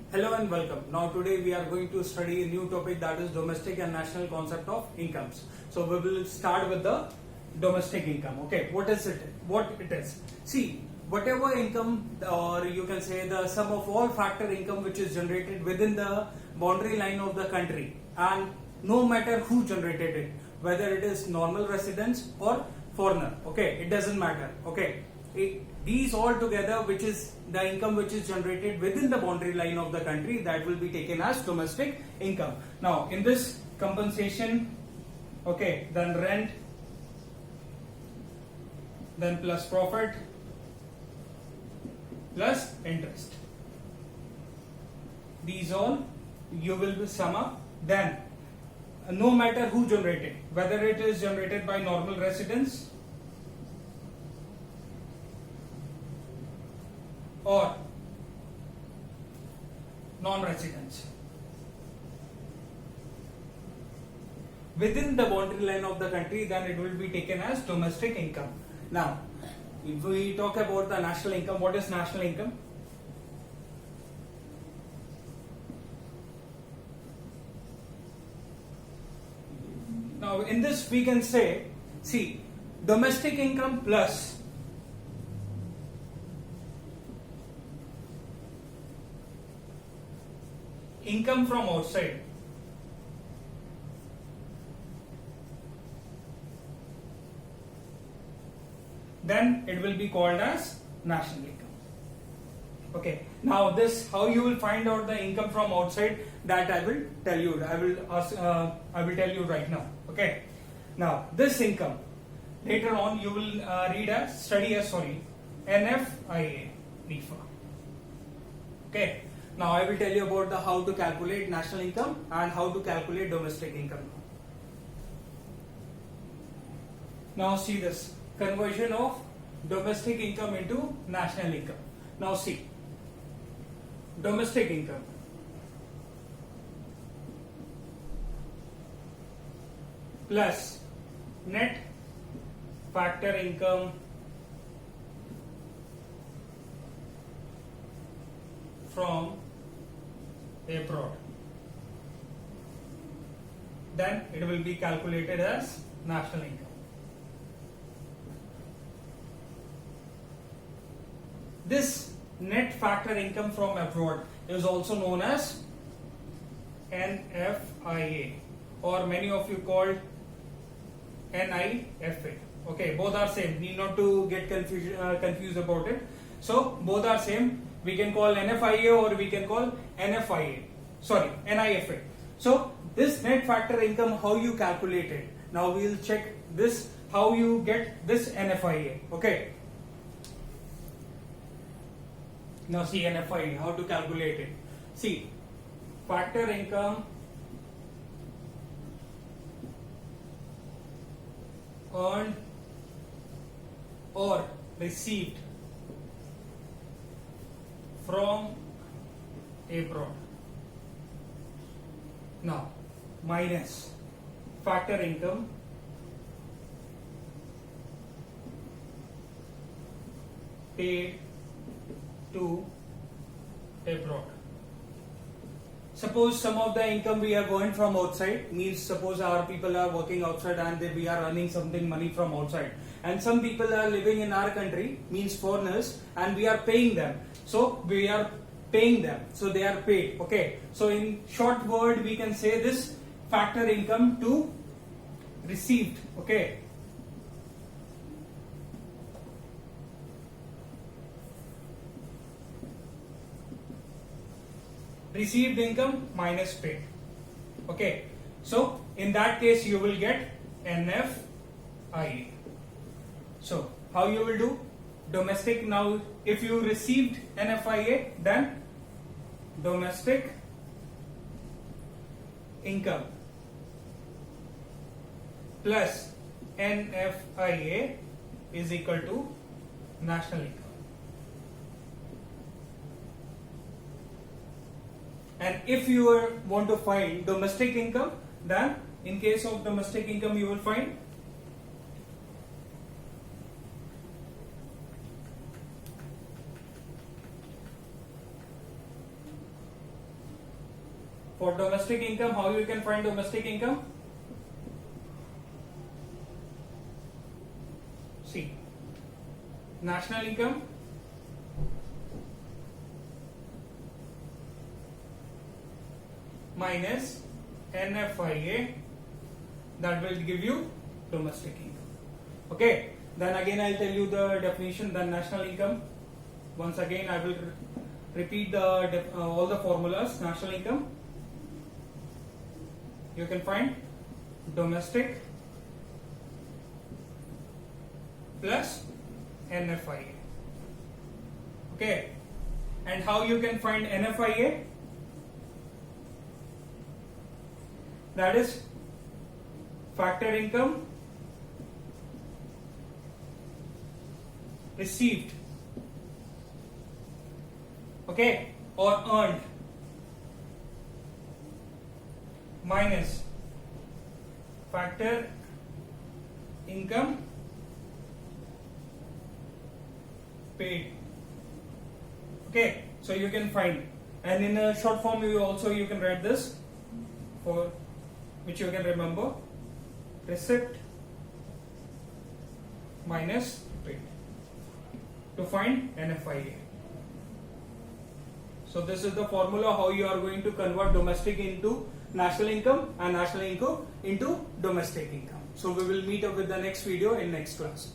Hello and welcome. Now today we are going to study a new topic, that is domestic and national concept of incomes. So we will start with the domestic income. Okay, what is it? What it is? See, whatever income, or you can say the sum of all factor income which is generated within the boundary line of the country, and no matter who generated it, whether it is normal residents or foreigner. Okay, it doesn't matter. Okay, these all together, which is the income which is generated within the boundary line of the country, that will be taken as domestic income. Now in this compensation, okay, then rent, then plus profit, plus interest, these all you will sum up. Then no matter who generated, whether it is generated by normal residents or non-residents, within the boundary line of the country, then it will be taken as domestic income. Now, if we talk about the national income, what is national income? Now, in this we can say, see, domestic income plus income from outside, then it will be called as national income. Okay, now this, how you will find out the income from outside, that I will tell you. I will tell you right now. Okay, now this income later on you will study as NFIA, NIFA. Okay. Now I will tell you about the how to calculate national income and how to calculate domestic income. Now see this conversion of domestic income into national income. Now see, domestic income plus net factor income from abroad, then it will be calculated as national income. This net factor income from abroad is also known as NFIA, or many of you called NIFA. Okay, both are same, need not to get confused about it. So both are same. We can call NFIA or we can call NIFA. So this net factor income, how you calculate it? Now we will check this, how you get this NFIA. Okay. Now see NFIA, how to calculate it. See, factor income earned or received from abroad. Now minus factor income paid to abroad. Suppose some of the income we are going from outside, means suppose our people are working outside and we are earning something money from outside, and some people are living in our country, means foreigners, and we are paying them. So we are paying them, so they are paid. Okay, so in short word we can say this factor income to received. Okay, received income minus paid. Okay, so in that case you will get NFIA. So how you will do? Domestic, now if you received NFIA, then domestic income plus NFIA is equal to national income. And if you want to find domestic income, then in case of domestic income you will find For domestic income, how you can find domestic income? See, national income minus NFIA, that will give you domestic income. Okay, then again I'll tell you the definition. Then national income, once again I will repeat all the formulas. National income, you can find domestic plus NFIA. Okay, and how you can find NFIA? That is factor income received, okay, or earned, minus factor income paid. Okay, so you can find, and in a short form you can write this, for which you can remember, receipt minus paid, to find NFIA. So this is the formula how you are going to convert domestic into national income and national income into domestic income. So we will meet up with the next video in next class.